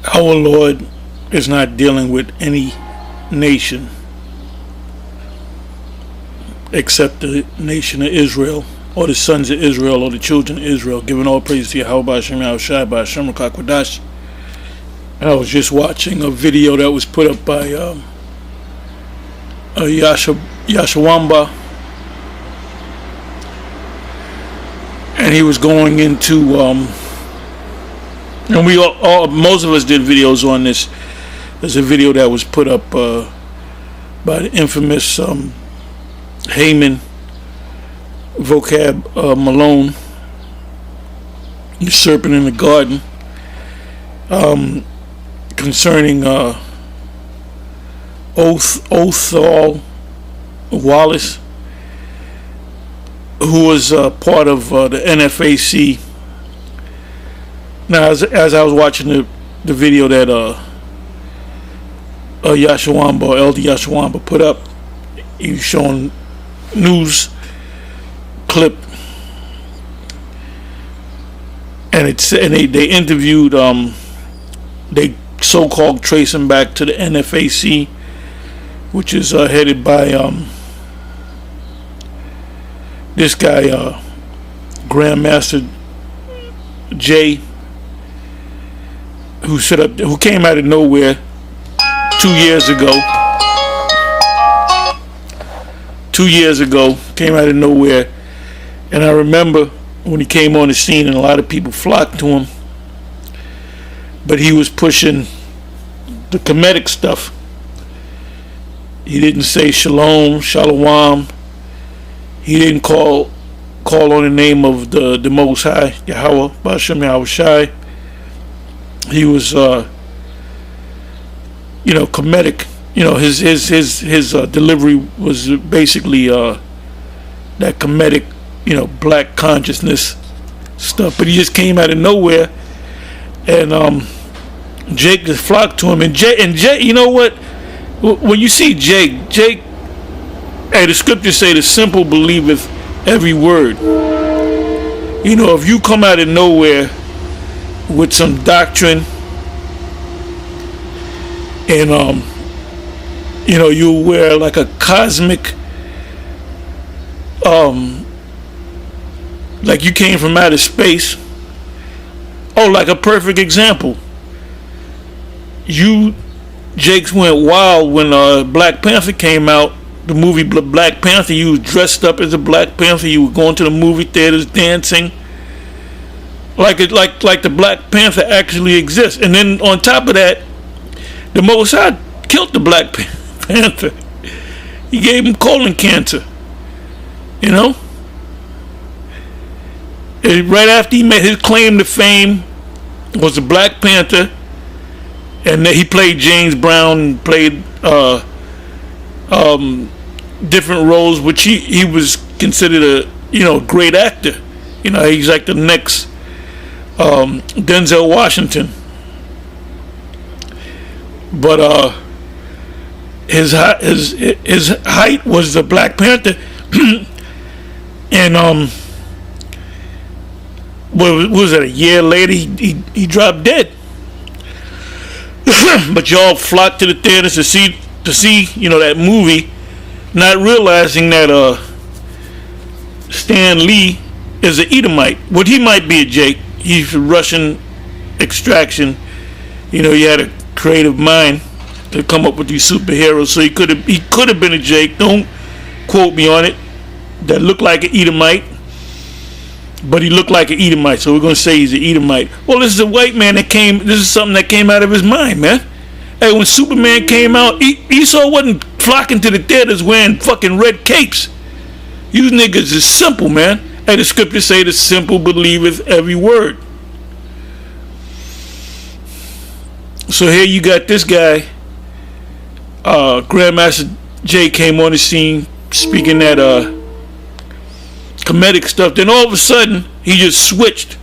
Our Lord is not dealing with any nation except the nation of Israel, or the sons of Israel, or the children of Israel, giving all praise to Yahweh Hashem Yahushai by Hashem Rakakwadash. And I was just watching a video that was put up by Yashawamba, and he was going into and we all most of us did videos on this. There's a video that was put up by the infamous Haman Vocab Malone, the serpent in the garden, concerning Othal Wallace, who was part of the NFAC. Now, as I was watching the video that Yashawamba, or Elder Yashawamba, put up, he was showing news clip, and they interviewed, they so-called trace him back to the NFAC, which is headed by this guy, Grandmaster Jay, who came out of nowhere 2 years ago. 2 years ago, came out of nowhere, and I remember when he came on the scene, and a lot of people flocked to him, but he was pushing the Kemetic stuff. He didn't say shalom, shalom. He didn't call on the name of the Most High, Yahweh Bashem Yahushai. He was, Kemetic. His delivery was basically that Kemetic, black consciousness stuff. But he just came out of nowhere, and Jake just flocked to him. And Jake, you know what? When you see Jake, hey, the scriptures say the simple believeth every word. If you come out of nowhere with some doctrine, and you wear like a cosmic, like you came from outer space. Oh, like a perfect example. Jakes went wild when Black Panther came out. The movie Black Panther. You was dressed up as a Black Panther. You were going to the movie theaters dancing. Like the Black Panther actually exists. And then on top of that, the Most High killed the Black Panther. He gave him colon cancer. And right after he made his claim to fame was the Black Panther, and then he played James Brown, played different roles, which he was considered a great actor. He's like the next Denzel Washington. But his height was the Black Panther, and what was it? A year later, he dropped dead. But y'all flocked to the theaters to see that movie, not realizing that Stan Lee is an Edomite. Well, he might be a Jake. He's Russian extraction. He had a creative mind to come up with these superheroes. So he could have been a Jake. Don't quote me on it. That looked like an Edomite, but he looked like an Edomite. So we're gonna say he's an Edomite. Well, this is a white man that came. This is something that came out of his mind, man. Hey, when Superman came out, Esau wasn't flocking to the theaters wearing fucking red capes. You niggas is simple, man. Hey, the scriptures say the simple believeth every word. So here you got this guy, Grandmaster Jay, came on the scene speaking that Kemetic stuff. Then all of a sudden he just switched,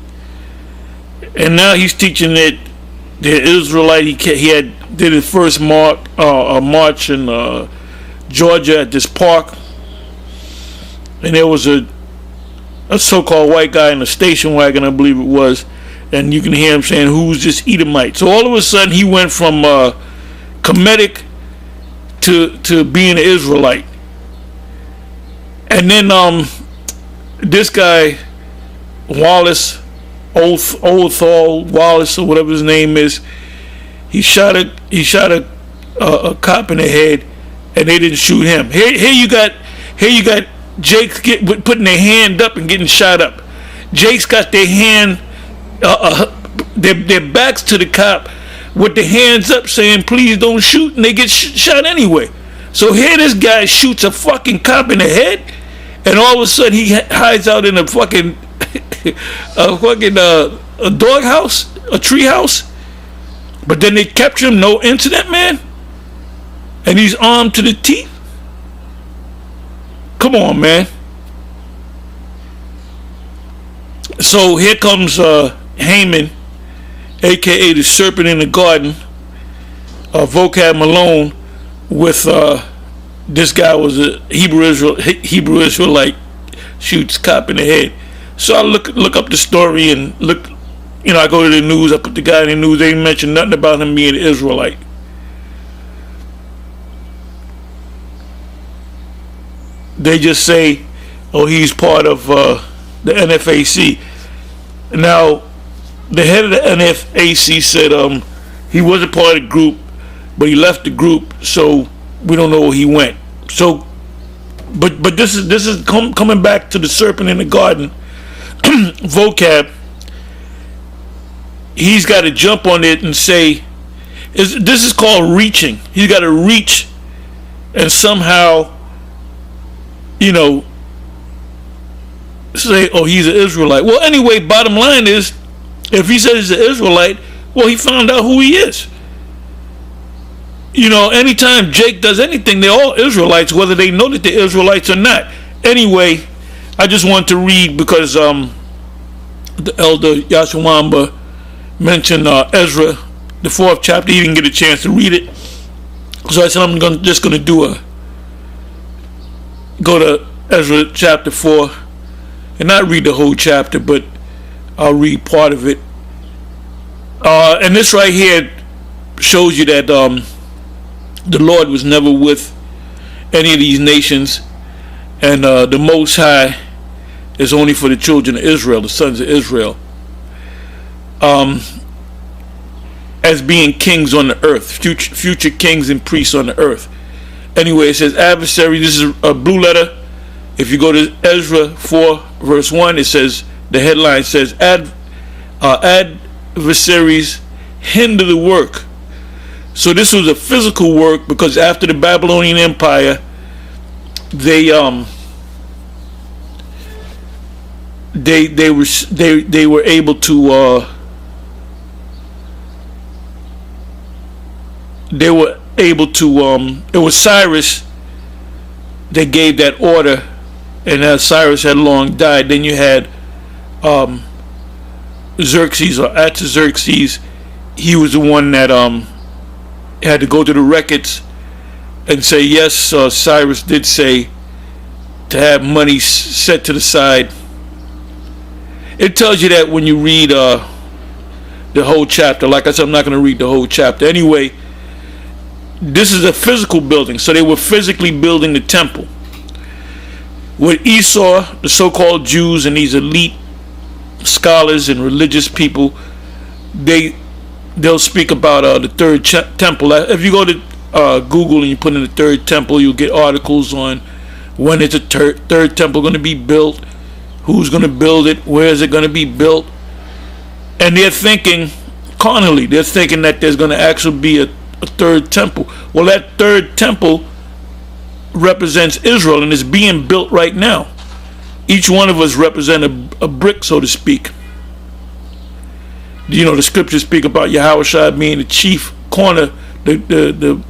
and now he's teaching that the Israelite. He did his first march in Georgia at this park, and there was a so-called white guy in a station wagon, I believe it was, and you can hear him saying, "Who's this Edomite?" So all of a sudden, he went from Kemetic to being an Israelite. And then this guy Wallace, Othal Wallace, or whatever his name is, he shot a cop in the head, and they didn't shoot him. Here you got Jake's putting their hand up and getting shot up. Jake's got their hand, their backs to the cop, with their hands up, saying, "Please don't shoot," and they get shot anyway. So here this guy shoots a fucking cop in the head, and all of a sudden he hides out in a fucking a doghouse, a tree house. But then they capture him, no incident, man, and he's armed to the teeth. Come on, man. So here comes Haman, aka the serpent in the garden, Vocab Malone, with this guy was a Hebrew Israelite, shoots cop in the head. So I look up the story and look, I go to the news, I put the guy in the news, they didn't mention nothing about him being an Israelite. They just say, oh, he's part of the NFAC. Now, the head of the NFAC said he wasn't part of the group, but he left the group, so we don't know where he went. So, but this is coming back to the serpent in the garden. Vocab, he's got to jump on it and say, this is called reaching. He's got to reach and somehow, say, oh, he's an Israelite. Well, anyway, bottom line is, if he says he's an Israelite, well, he found out who he is. Anytime Jake does anything, they're all Israelites, whether they know that they're Israelites or not. Anyway, I just want to read because the elder Yashawamba mentioned Ezra, the 4th chapter. He didn't get a chance to read it, so I said I'm just going to go to Ezra chapter 4 and not read the whole chapter, but I'll read part of it. And this right here shows you that the Lord was never with any of these nations, and the Most High is only for the children of Israel, the sons of Israel, as being kings on the earth, future kings and priests on the earth. Anyway, it says adversary. This is a blue letter. If you go to Ezra 4 verse 1, it says, the headline says, adversaries hinder the work. So this was a physical work, because after the Babylonian Empire, they were able to it was Cyrus that gave that order, and as Cyrus had long died, then you had Xerxes, or Artaxerxes. He was the one that had to go to the records and say, yes, Cyrus did say to have money set to the side. It tells you that when you read the whole chapter. Like I said, I'm not going to read the whole chapter. Anyway, this is a physical building, so they were physically building the temple. With Esau, the so-called Jews, and these elite scholars and religious people, they'll speak about the third temple. If you go to Google and you put in the third temple, you'll get articles on when is the third temple going to be built, who's going to build it, where is it going to be built. And they're thinking carnally. They're thinking that there's going to actually be a third temple. Well, that third temple represents Israel, and it's being built right now. Each one of us represent a brick, so to speak. The scriptures speak about Yahushua being the chief corner. The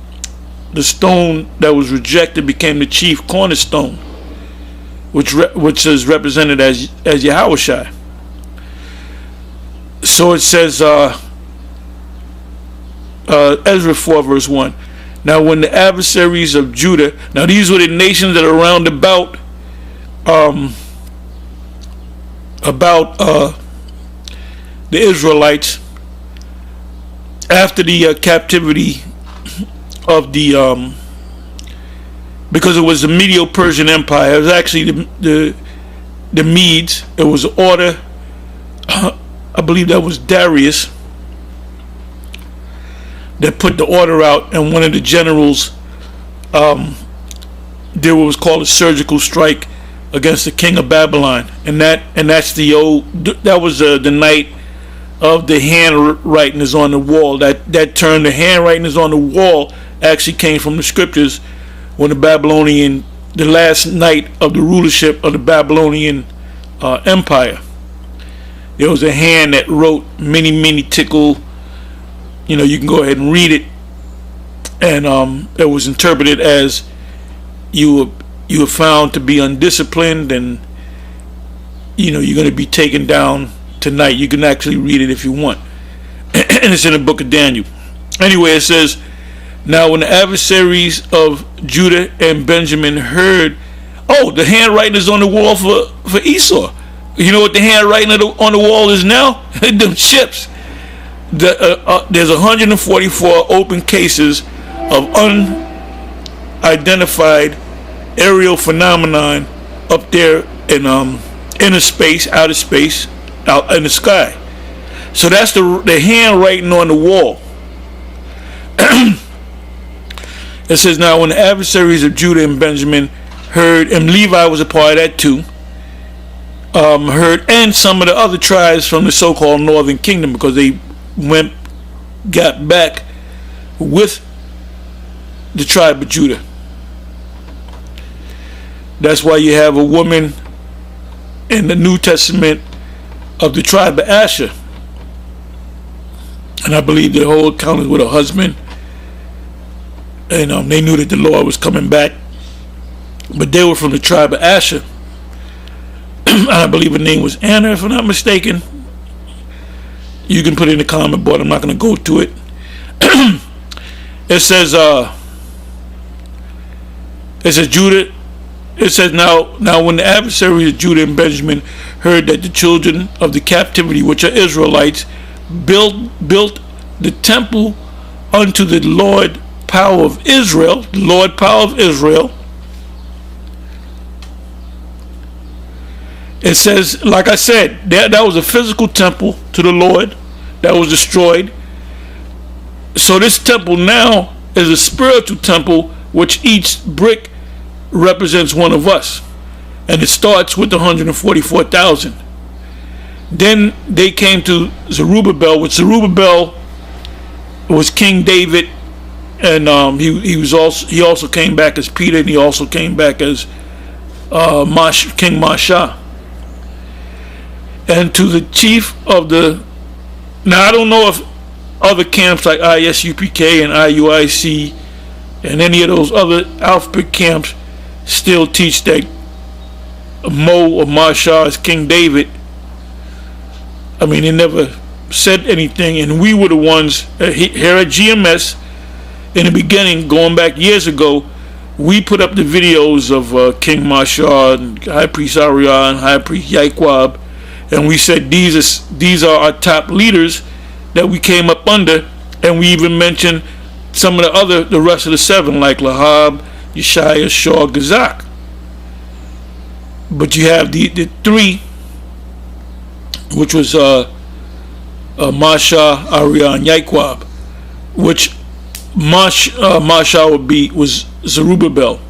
stone that was rejected became the chief cornerstone, which is represented as Yahushua. So it says, Ezra 4 verse 1. Now when the adversaries of Judah, now these were the nations that are round about the Israelites after the captivity of the because it was the Medo-Persian Empire. It was actually the Medes. It was order. I believe that was Darius that put the order out, and one of the generals did what was called a surgical strike against the king of Babylon, and that's that was the night of the handwriting is on the wall. That term, the handwriting is on the wall, actually came from the scriptures when the last night of the rulership of the Babylonian Empire. There was a hand that wrote many tickle. You can go ahead and read it, and it was interpreted as you were found to be undisciplined, and you're going to be taken down tonight. You can actually read it if you want, and it's in the book of Daniel. Anyway, it says, now when the adversaries of Judah and Benjamin heard, the handwriting is on the wall for Esau. You know what the handwriting on the wall is now? Them ships. There's 144 open cases of unidentified aerial phenomenon up there in inner space, outer space, out in the sky. So that's the handwriting on the wall. It says, now when the adversaries of Judah and Benjamin heard, and Levi was a part of that too, heard, and some of the other tribes from the so-called northern kingdom, because they got back with the tribe of Judah. That's why you have a woman in the New Testament of the tribe of Asher, and I believe the whole account is with her husband, and they knew that the Lord was coming back, but they were from the tribe of Asher. I believe her name was Anna, if I'm not mistaken. You can put it in the comment board. I'm not going to go to it. It says Judah. It says now when the adversaries of Judah and Benjamin heard that the children of the captivity, which are Israelites, built the temple unto the Lord power of Israel, the Lord power of Israel. It says, like I said, that was a physical temple to the Lord that was destroyed. So this temple now is a spiritual temple, which each brick represents one of us, and it starts with the 144,000. Then they came to Zerubbabel, which Zerubbabel was King David, and he also came back as Peter, and he also came back as King Masha. And to the chief of the, now I don't know if other camps like ISUPK and IUIC and any of those other alphabet camps still teach that Mo or Masha is King David. I mean, they never said anything, and we were the ones here at GMS in the beginning, going back years ago. We put up the videos of King Masha and High Priest Arya and High Priest Yaikwab, and we said these are our top leaders that we came up under, and we even mentioned some of the rest of the seven, like Lahab, Yeshaya, Shaw, Gazak. But you have the three, which was Masha, Arya, and Yaikwab, which Masha was Zerubbabel,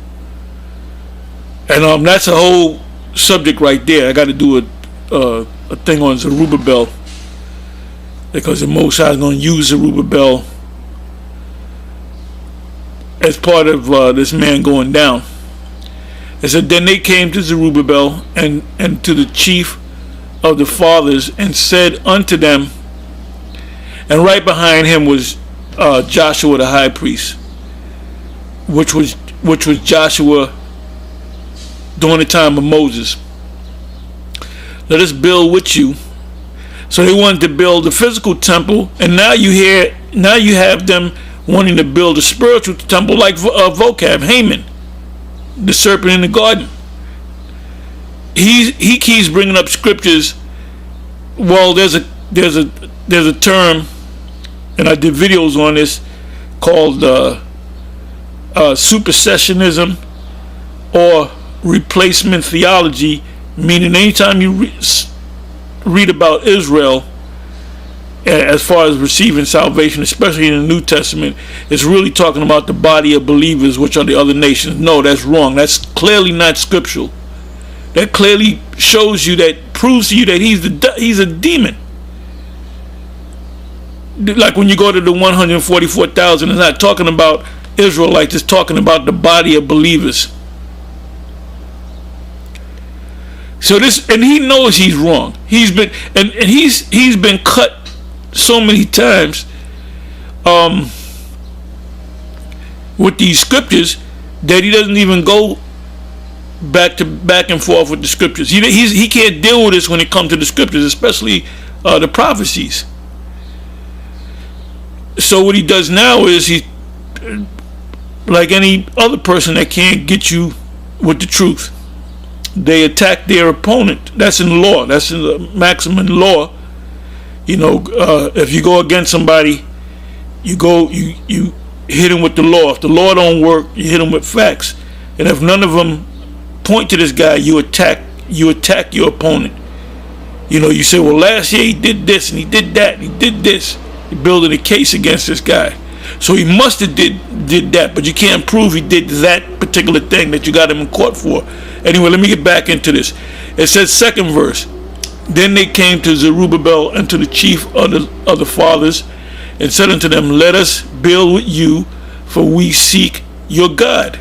and that's a whole subject right there. I got to do a thing on Zerubbabel, because the Most High is going to use Zerubbabel as part of this man going down. It said, then they came to Zerubbabel and to the chief of the fathers, and said unto them, and right behind him was Joshua the high priest, which was Joshua during the time of Moses. Let us build with you. So they wanted to build the physical temple, and now you have them wanting to build a spiritual temple like Vocab, Haman, the serpent in the garden. He keeps bringing up scriptures. Well, there's there's a term, and I did videos on this, called supersessionism or replacement theology, meaning anytime you read about Israel as far as receiving salvation, especially in the New Testament, it's really talking about the body of believers, which are the other nations. No, that's wrong. That's clearly not scriptural. That clearly shows you, that proves to you that he's a demon. Like when you go to the 144,000, it's not talking about Israelites, it's talking about the body of believers. So this, and he knows he's wrong. He's been and he's been cut so many times with these scriptures that he doesn't even go back and forth with the scriptures. He can't deal with this when it comes to the scriptures, especially the prophecies. So what he does now is, he, like any other person that can't get you with the truth, they attack their opponent. That's in law. That's in the maximum law. You know, if you go against somebody, you hit him with the law. If the law don't work, you hit him with facts. And if none of them point to this guy, you attack your opponent. You know, you say, well, last year he did this and he did that and he did this. You're building a case against this guy. So he must have did that, but you can't prove he did that particular thing that you got him in court for. Anyway, let me get back into this. It says, second verse, then they came to Zerubbabel and to the chief of the fathers, and said unto them, let us build with you, for we seek your God.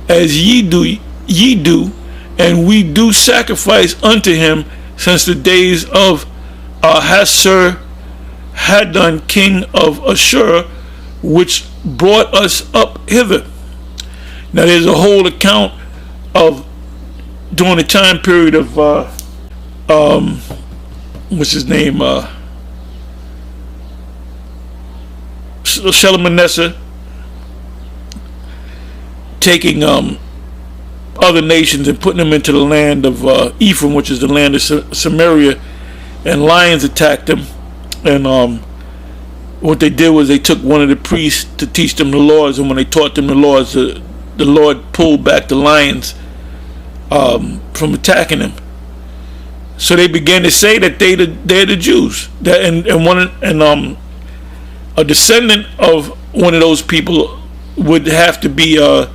As ye do, and we do sacrifice unto him since the days of Hadon, king of Ashur, which brought us up hither. Now there's a whole account of during the time period of what's his name, Shalmaneser, taking other nations and putting them into the land of Ephraim, which is the land of Samaria, and lions attacked them. And what they did was they took one of the priests to teach them the laws, and when they taught them the laws, the Lord pulled back the lions from attacking them. So they began to say that they're the Jews. A descendant of one of those people would have to be the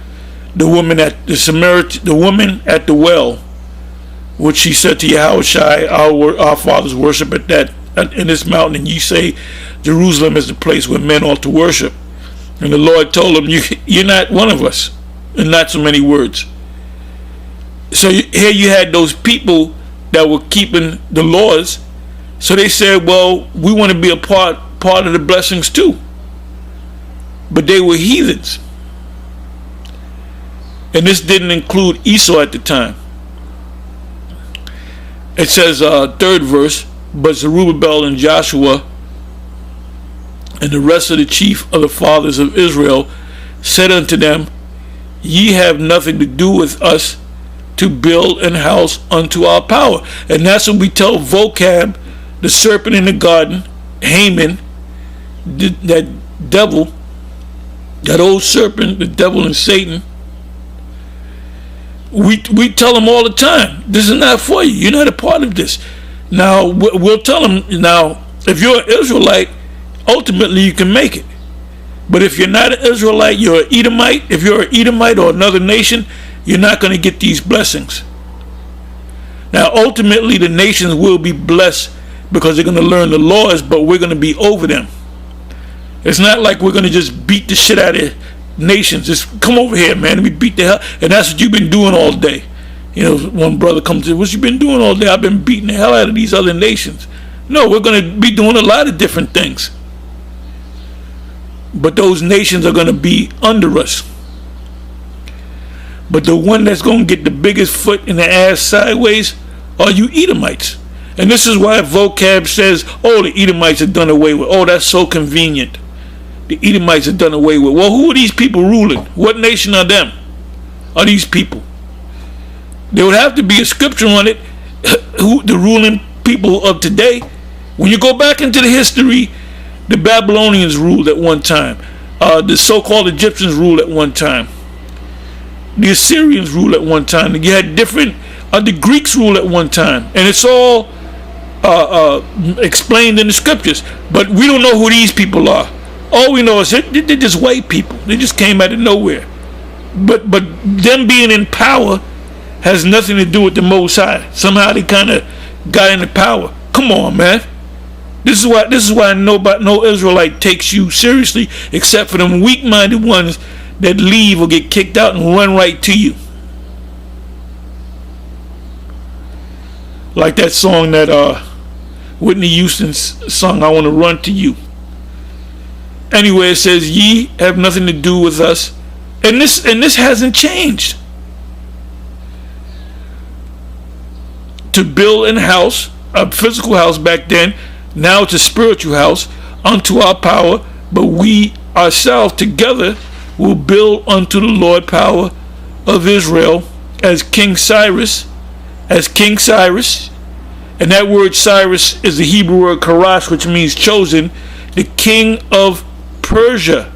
woman at the woman at the well, which she said to Yahushua, our fathers worship at that in this mountain, and ye say Jerusalem is the place where men ought to worship. And the Lord told them, you're not one of us, in not so many words. So here you had those people that were keeping the laws. So they said, well, we want to be a part of the blessings too. But they were heathens. And this didn't include Esau at the time. It says, third verse, but Zerubbabel and Joshua and the rest of the chief of the fathers of Israel said unto them, ye have nothing to do with us to build an house unto our power. And that's what we tell Vocab, the serpent in the garden, Haman, that devil, that old serpent, the devil and Satan. We tell them all the time, this is not for you. You're not a part of this. Now, we'll tell them, now, if you're an Israelite, ultimately you can make it. But if you're not an Israelite, you're an Edomite. If you're an Edomite or another nation, you're not going to get these blessings. Now, ultimately, the nations will be blessed because they're going to learn the laws, but we're going to be over them. It's not like we're going to just beat the shit out of nations. Just come over here, man, and we beat the hell. And that's what you've been doing all day. You know, one brother comes in, what you been doing all day? I've been beating the hell out of these other nations. No, we're going to be doing a lot of different things. But those nations are going to be under us. But the one that's going to get the biggest foot in the ass sideways are you Edomites. And this is why Vocab says, oh, the Edomites are done away with. Oh, that's so convenient. The Edomites are done away with. Well, who are these people ruling? What nation are them? Are these people? There would have to be a scripture on it. Who the ruling people of today? When you go back into the history, the Babylonians ruled at one time. The so-called Egyptians ruled at one time. The Assyrians ruled at one time. You had different. The Greeks ruled at one time, and it's all explained in the scriptures. But we don't know who these people are. All we know is they're just white people. They just came out of nowhere. But them being in power has nothing to do with the Most High. Somehow they kind of got into power. Come on, man. This is why no Israelite takes you seriously, except for them weak-minded ones that leave or get kicked out and run right to you. Like that song that Whitney Houston sung, "I Want to Run to You." Anyway, it says, "Ye have nothing to do with us," and this hasn't changed. To build an house, a physical house back then. Now it's a spiritual house unto our power, but we ourselves together will build unto the Lord power of Israel as King Cyrus, and that word Cyrus is the Hebrew word Karash, which means chosen, the king of Persia,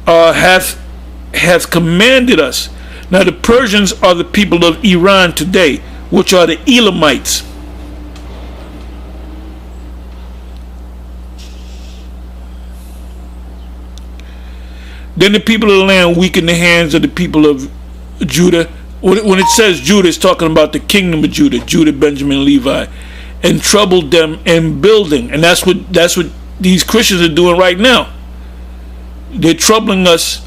hath commanded us. Now the Persians are the people of Iran today, which are the Elamites. Then the people of the land weakened the hands of the people of Judah. When it says Judah, it's talking about the kingdom of Judah, Benjamin, Levi, and troubled them in building. And that's what these Christians are doing right now. They're troubling us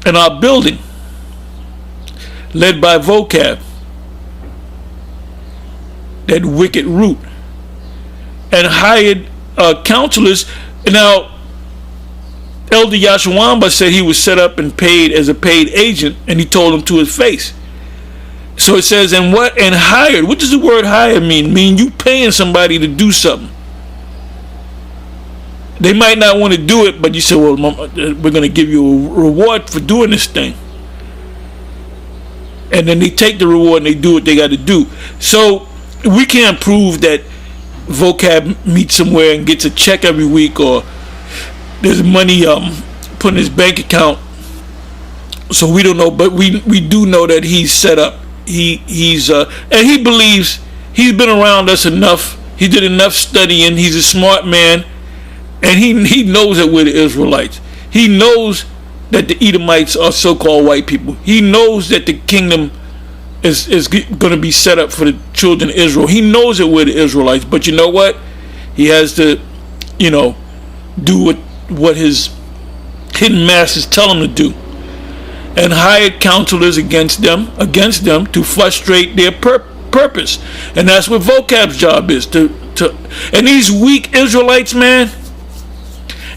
in our building, led by vocab, that wicked root, and hired counselors. Now, Elder Yashawamba said he was set up and paid as a paid agent, and he told him to his face. So it says, and hired. What does the word hired mean? Mean you paying somebody to do something. They might not want to do it, but you say, well, we're going to give you a reward for doing this thing. And then they take the reward and they do what they got to do. So we can't prove that vocab meets somewhere and gets a check every week, or there's money put in his bank account. So we don't know, but we do know that he's set up. He's and he believes he's been around us enough. He did enough studying. He's a smart man, and he knows that we're the Israelites. He knows that the Edomites are so-called white people. He knows that the kingdom is going to be set up for the children of Israel. He knows that we're the Israelites, but you know what? He has to, do what his hidden masters tell him to do, and hired counselors against them to frustrate their purpose. And that's what vocab's job is to and these weak Israelites, man.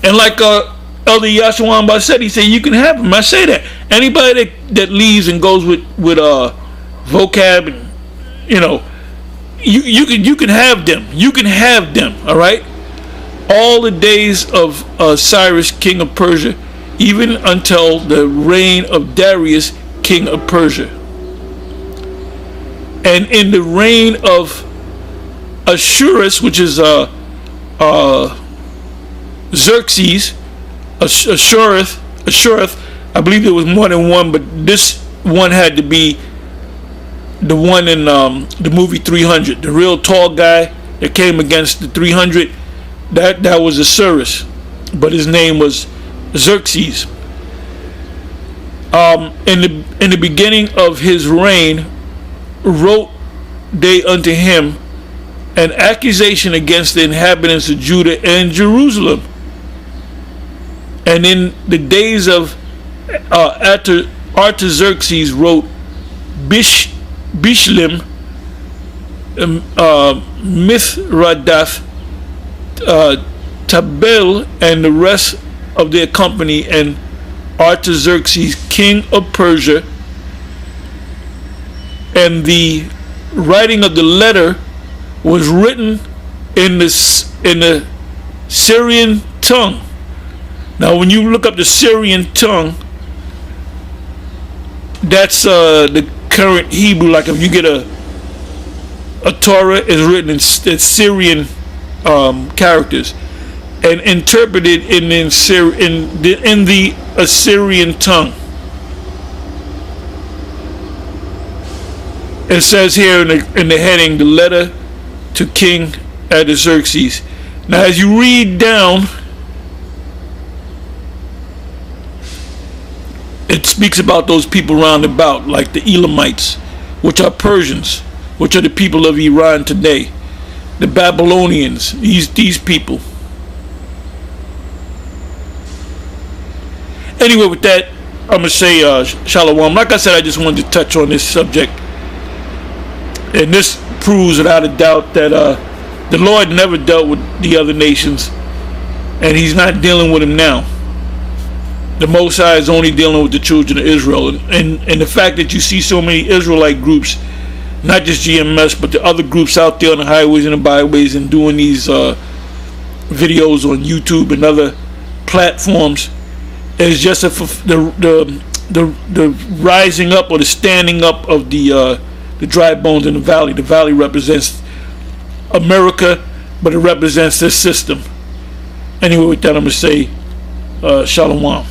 And like Elder Yashawamba said, he said you can have them. I say that anybody that leaves and goes with vocab, and you can have them. You can have them. All right. All the days of Cyrus, king of Persia, even until the reign of Darius, king of Persia. And in the reign of Ashurus, which is Xerxes, Ashureth, I believe there was more than one, but this one had to be the one in the movie 300, the real tall guy that came against the 300. That was Ashurus, but his name was Xerxes. In the beginning of his reign, wrote they unto him an accusation against the inhabitants of Judah and Jerusalem. And in the days of Artaxerxes wrote Bishlim, Mithridath, Tabel, and the rest of their company, and Artaxerxes, king of Persia. And the writing of the letter was written in the Syrian tongue. Now, when you look up the Syrian tongue, that's the current Hebrew. Like if you get a Torah is written in Syrian characters and interpreted in the Assyrian tongue. It says here in the heading, the letter to King Artaxerxes. Now, as you read down, it speaks about those people round about, like the Elamites, which are Persians, which are the people of Iran today. The Babylonians, these people. Anyway, with that, I'm going to say Shalom. Like I said, I just wanted to touch on this subject. And this proves without a doubt that the Lord never dealt with the other nations, and he's not dealing with them now. The Most High is only dealing with the children of Israel. And the fact that you see so many Israelite groups, not just GMS, but the other groups out there on the highways and the byways and doing these videos on YouTube and other platforms, is just the rising up or the standing up of the dry bones in the valley. The valley represents America, but it represents this system. Anyway, with that, I'm going to say Shalom.